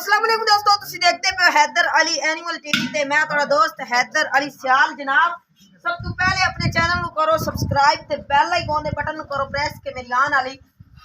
अस्सलाम वालेकुम दोस्तों, तुसी देखते पे हैदर अली एनिमल टीवी ते मैं तुम्हारा दोस्त हैदर अली सियाल जनाब। सब तो पहले अपने चैनल को करो सब्सक्राइब ते बेल आइकन दे बटन करो प्रेस के मेरी आने वाली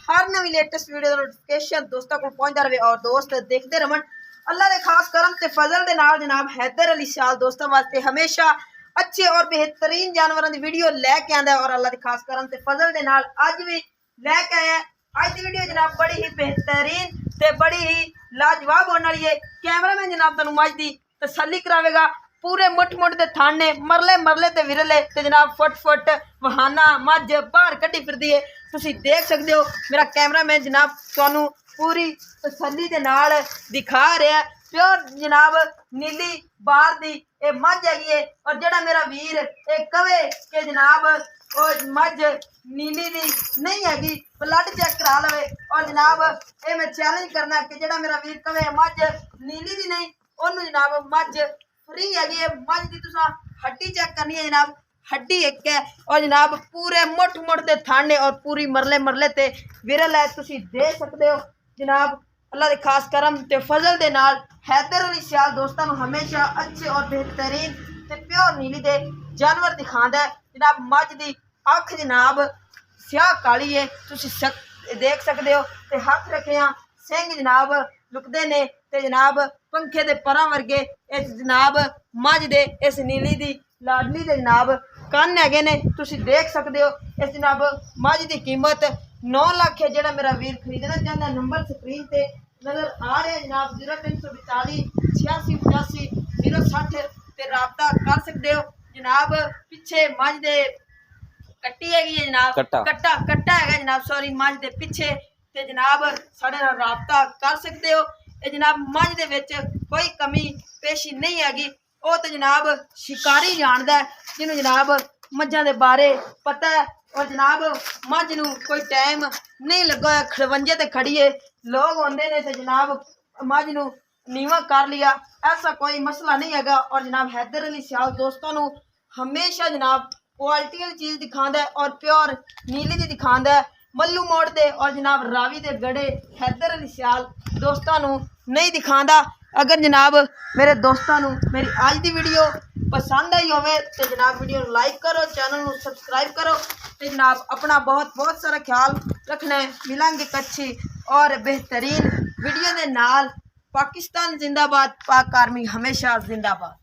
हर नवी लेटेस्ट वीडियो दा नोटिफिकेशन दोस्तों को पहुंचदा रहे और दोस्त देखते रहन। अल्लाह दे खास करम ते फजल दे नाल जनाब हैदर अली सियाल दोस्तों वास्ते हमेशा अच्छे और बेहतरीन जानवरों की वीडियो लैके आंदा है और अल्लाह दे खास करम ते फजल दे नाल अज भी लैके आया। आज की वीडियो जनाब बड़ी ही बेहतरीन ते बड़ी ही लाजवाब होने वाली है। कैमरामैन जनाब तुहानू मझ दी तसल्ली करावेगा। पूरे मुठ दे थाने मरले मरले ते विरले ते जनाब फुट फुट वहाना मझ बाहर कड्डी फिरदी है। तुसी देख सकते हो मेरा कैमरामैन जनाब तुहानू पूरी तसल्ली दे नाल दिखा रहा है। प्योर जनाब नीली बार दी ए मझ हैगी है और जेड़ा मेरा वीर ए कवे के जनाब और मझ नीली दी नहीं हैगी ब्लड चेक करा लवे और जनाब ये मैं चैलेंज करना कि जेड़ा मेरा वीर कवे मझ नीली दी नहीं ओनू जनाब मझ फ्री हैगी है। मझ दी तुसा हड्डी चेक करनी है जनाब, हड्डी एक है और जनाब पूरे मुठ दे थाने और पूरी मरले मरले ते विरल है। तुसी देख सकते हो जनाब अल्लाह दे खास करम ते फजल दे नाल हैदर अली सियाल दोस्तों को हमेशा अच्छे और बेहतरीन ते प्योर नीली दे जानवर दिखांदा है। जनाब मझ दी अख जनाब स्याह काली है, तुसी देख सकते हो ते हाथ रखे सिंह जनाब लुकदे ने ते जनाब पंखे दे परां वर्गे इस जनाब मझ दे इस नीली दी लाडली दे जनाब कन्न हैगे ने। तुसी देख सकते हो इस जनाब मझ दी कीमत 9 लाख है। जेड़ा मेरा वीर खरीदना चाहता नंबर स्क्रीन ते नजर आ रहा है जनाब 0342 86 85 060 ते राबता कर सकते हो। जनाब पिछे मझ दे कट्टी हैगी है जनाब कट्टा है जनाब सॉरी मझ दे पिछे ते जनाब साढ़े नाल राबता कर सकते हो। ये जनाब मझ दे विच कोई कमी पेशी नहीं हैगी। वो तो जनाब शिकारी जानदा है जिन्होंने जनाब मझां दे बारे पता है और जनाब मझ नूं कोई टाइम नहीं लगा होया खड़वंजे ते खड़ी है लोग आंदे ने ते जनाब मझ नूं नीवा कर लिया, ऐसा कोई मसला नहीं हैगा। और जनाब हैदर अली सियाल दोस्तों नूं हमेशा जनाब क्वालिटी वाली चीज़ दिखांदा है और प्योर नीली दी दिखांदा है। मल्लू मोड़ दे और जनाब रावी दे गड़े हैदर अली सियाल दोस्तों नूं नहीं दिखांदा। अगर जनाब मेरे दोस्तों नूं मेरी आज की वीडियो पसंद आई होवे तो जनाब वीडियो लाइक करो, चैनल नूं सब्सक्राइब करो तो जनाब अपना बहुत सारा ख्याल रखना है। मिलांगे एक अच्छी और बेहतरीन वीडियो के नाल। पाकिस्तान जिंदाबाद, पाक आर्मी हमेशा जिंदाबाद।